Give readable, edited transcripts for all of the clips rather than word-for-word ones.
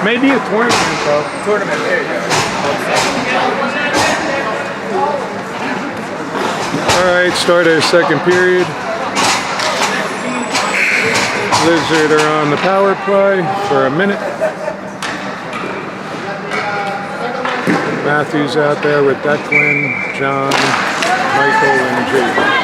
Maybe a tournament, though. Tournament, there you go. Alright, start our second period. Lizard are on the power play for a minute. Matthew's out there with Declan, John, Michael, and Jake.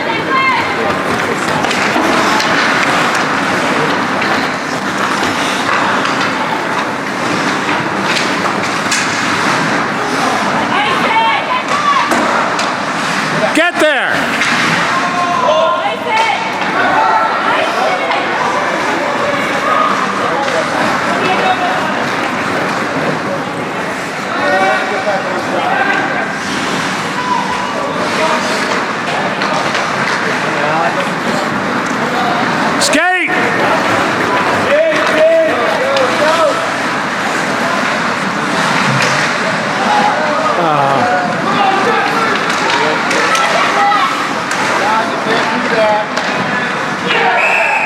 Get there! Skate!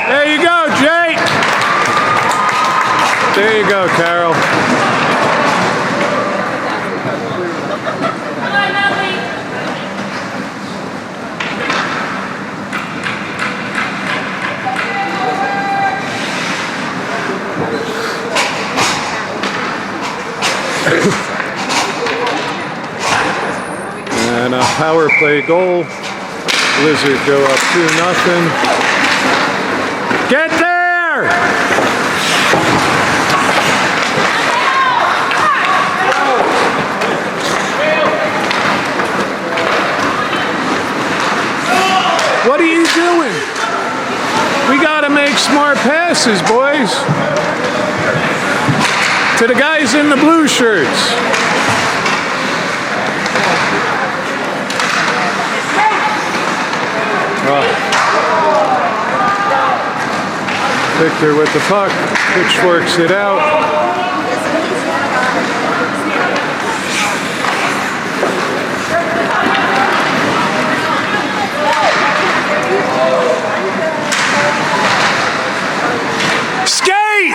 There you go, Jake! There you go, Carol. And a power play goal. Lizard go up 2-0. Get there! What are you doing? We gotta make smart passes, boys. To the guys in the blue shirts. Victor with the puck, pitchforks it out. Skate!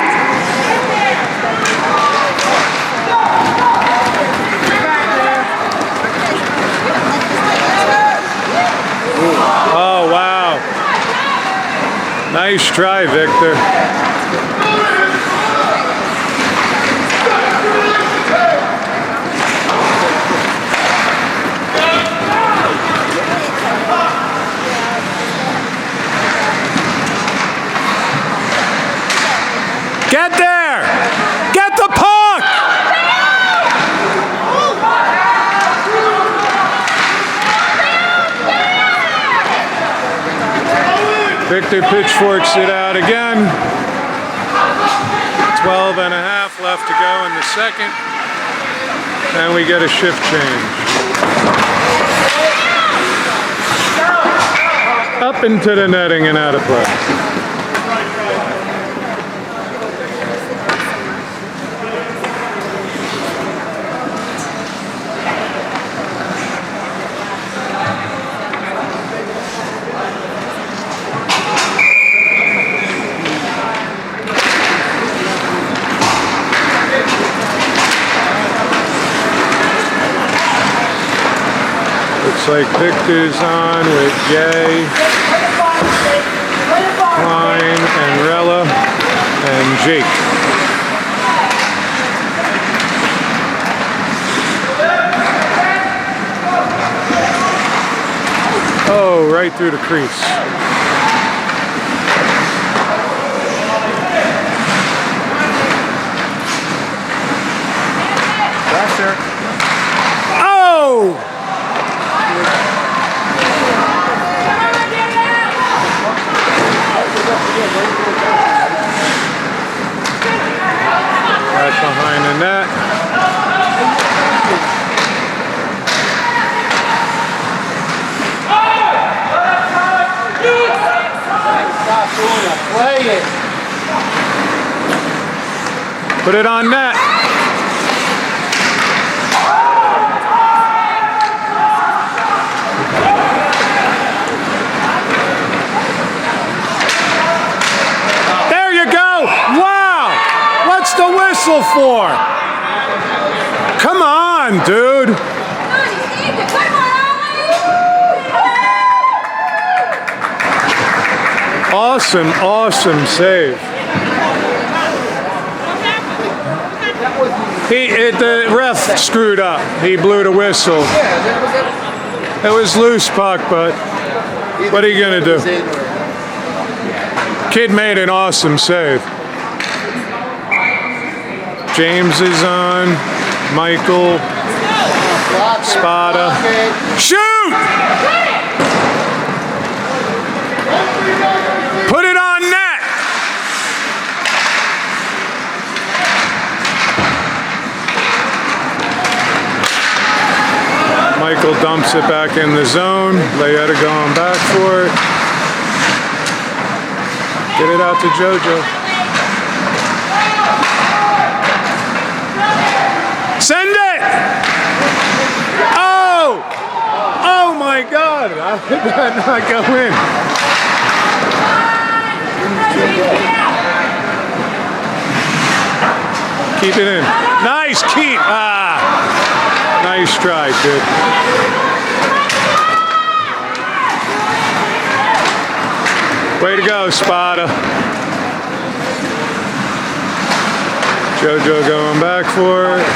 Oh, wow. Nice try, Victor. Get there! Get the puck! Victor pitchforks it out again. 12.5 left to go in the second. And we get a shift change. Up into the netting and out of play. Looks like Victor's on with Jay, Klein, and Rella, and Jake. Oh, right through the crease. Pressure. Oh! Right behind the net. Play it. Put it on net. the whistle for? Come on, dude. Awesome, awesome save. The ref screwed up. He blew the whistle. It was loose puck, but what are you going to do? Kid made an awesome save. James is on. Michael. Spada. Shoot! Put it on net! Michael dumps it back in the zone. Layetta going back for it. Get it out to JoJo. Send it! Oh! Oh my God! How did that not go in? Keep it in. Nice keep! Ah! Nice try, kid. Way to go, Spada. JoJo going back for it.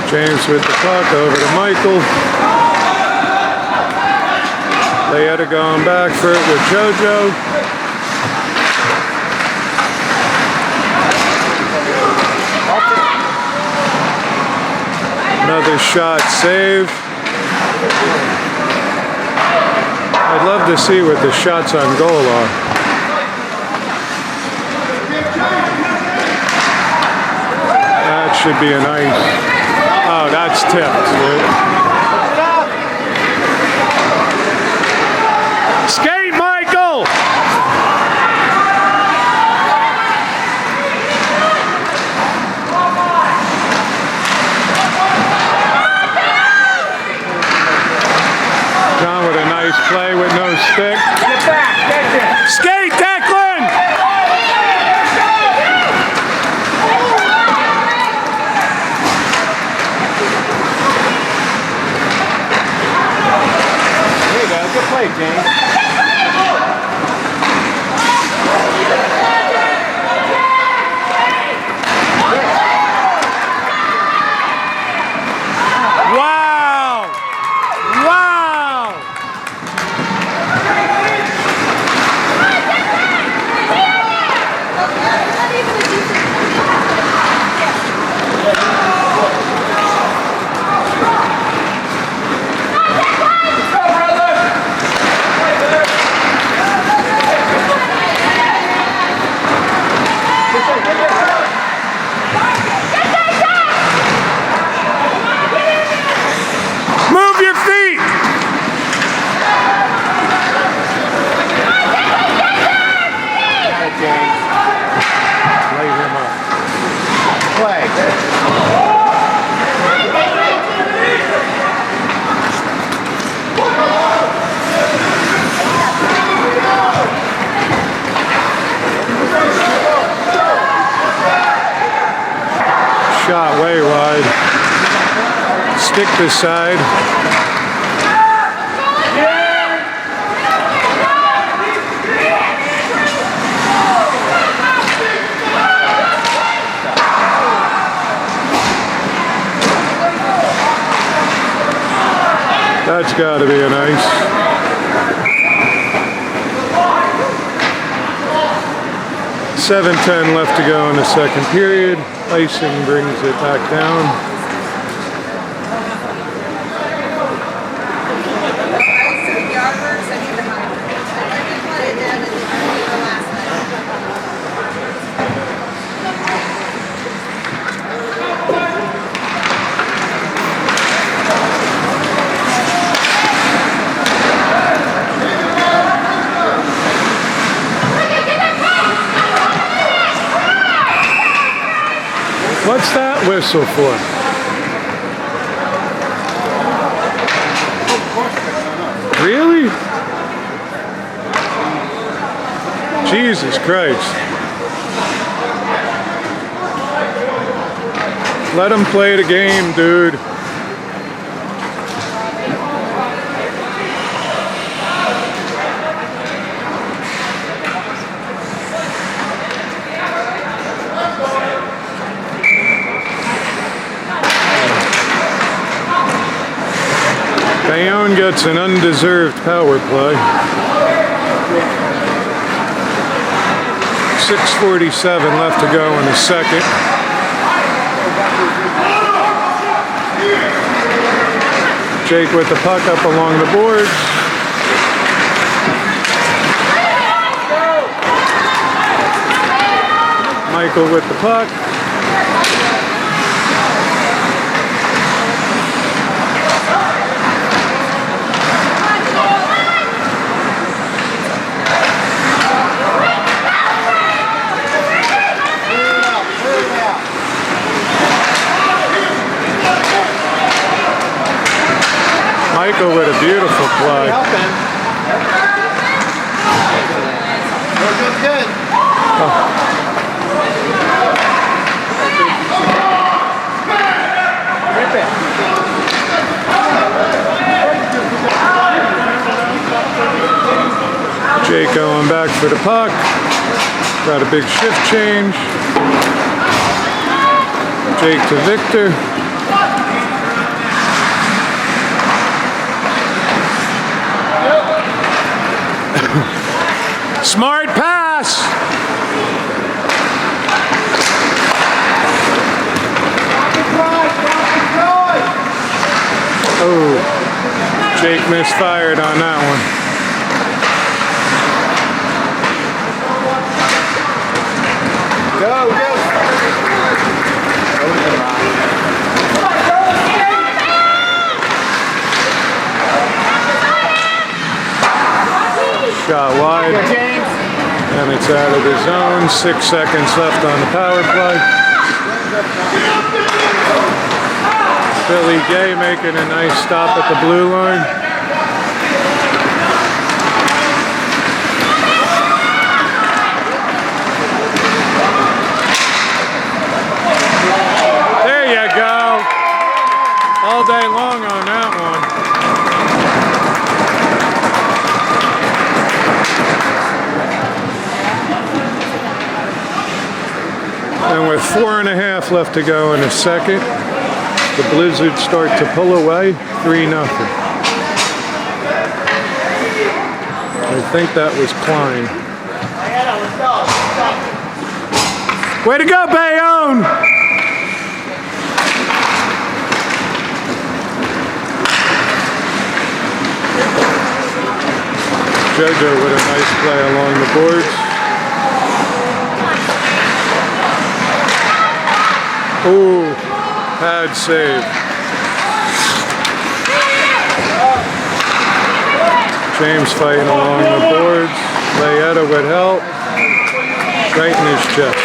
James with the puck over to Michael. Layetta going back for it with JoJo. Another shot save. I'd love to see what the shots on goal are. That should be a nice. Oh, that's tipped, dude. Skate, Michael! John with a nice play with no stick. Get back, get it. Skate, Declan! Good play, James. Wow! Wow! Shot way wide. Stick this side. That's got to be a nice. .7:10 left to go in the second period. Icing brings it back down. What's that whistle for? Really? Jesus Christ. Let him play the game, dude. Bayonne gets an undeserved power play. 6:47 left to go in the second. Jake with the puck up along the boards. Michael with the puck. Michael with a beautiful play. Good. Jake going back for the puck. Got a big shift change. Jake to Victor. Smart pass! Oh, Jake misfired on that one. Go, go! Shot wide, and it's out of the zone. 6 seconds left on the power play. Billy Gay making a nice stop at the blue line. There you go. All day long on that one. And with 4.5 left to go in the second, the Blizzards start to pull away, 3-0. I think that was Klein. Way to go, Bayonne! Jojo with a nice play along the boards. Ooh, pad save. James fighting along the boards. Layetta would help. Right in his chest.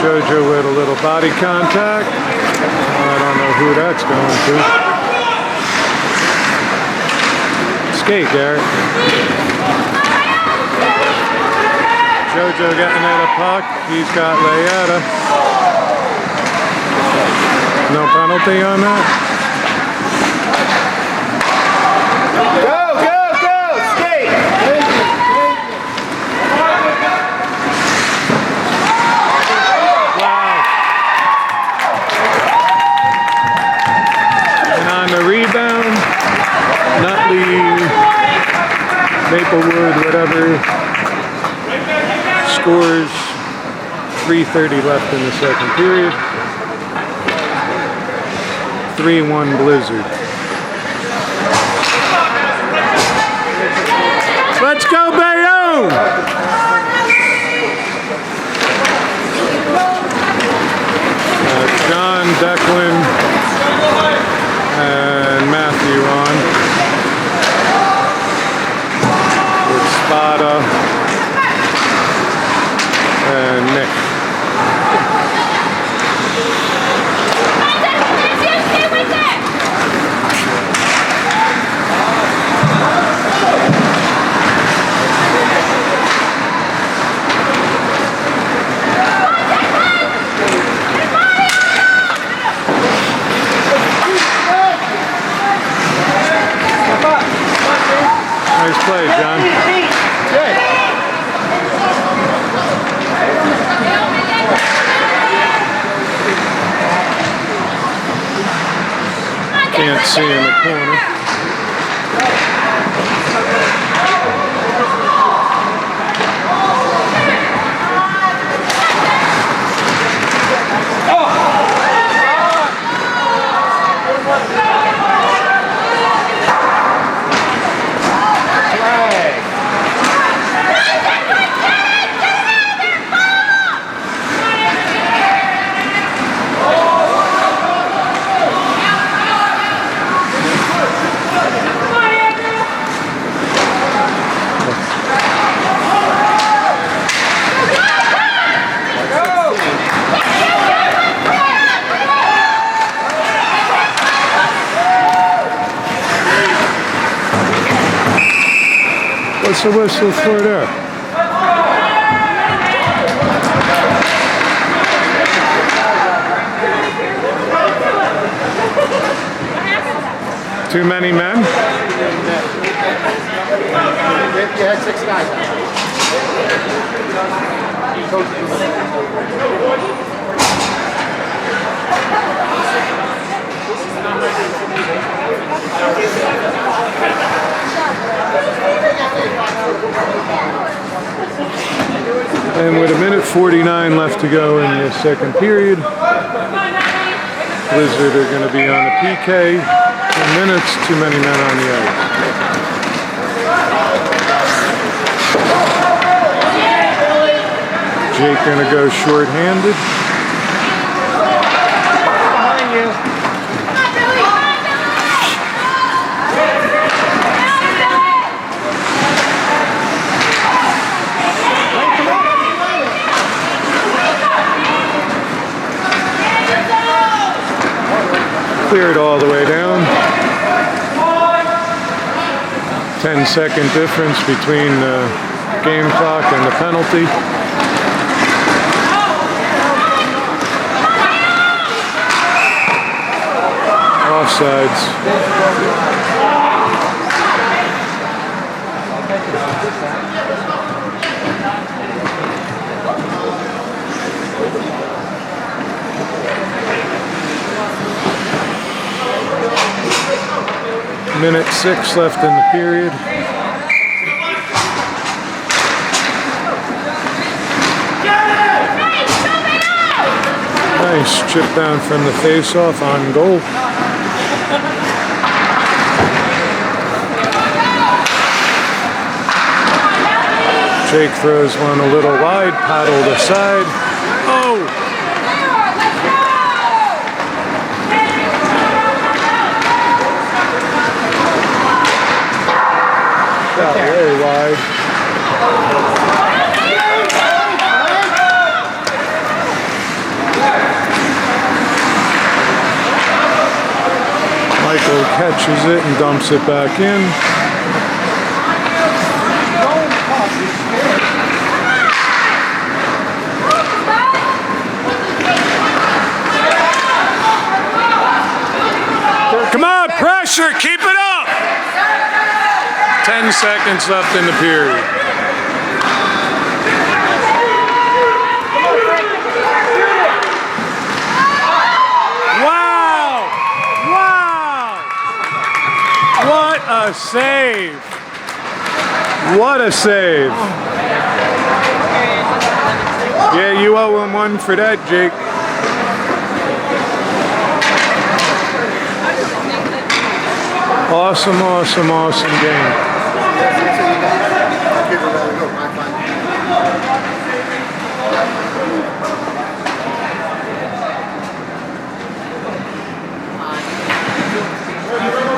Jojo with a little body contact. I don't know who that's going to. Skate, Garrett. Jojo getting at a puck. He's got Layetta. No penalty on that? Go, go, go! Skate! The rebound, Nutley, Maplewood, whatever, scores 3:30 left in the second period. 3-1 Blizzard. Let's go Bayonne! John, Declan, and Matthew on. With Spada and Nick. Nice play, John. Good. Can't see in the corner. What's the whistle for there? Too many men? You had 6 guys. And with 1:49 left to go in the second period, Blizzard are going to be on a PK. 10 minutes, too many men on the ice. Jake going to go short-handed. Behind you. Cleared all the way down. 10-second difference between the game clock and the penalty. Offsides. Minute 6 left in the period. Nice chip down from the face-off on goal. Jake throws one a little wide, paddled aside. Oh! Got very wide. Michael catches it and dumps it back in. Come on, pressure, keep it up! 10 seconds left in the period. Wow! Wow! What a save! What a save! Yeah, you owe him one for that, Jake. Awesome, awesome, awesome game.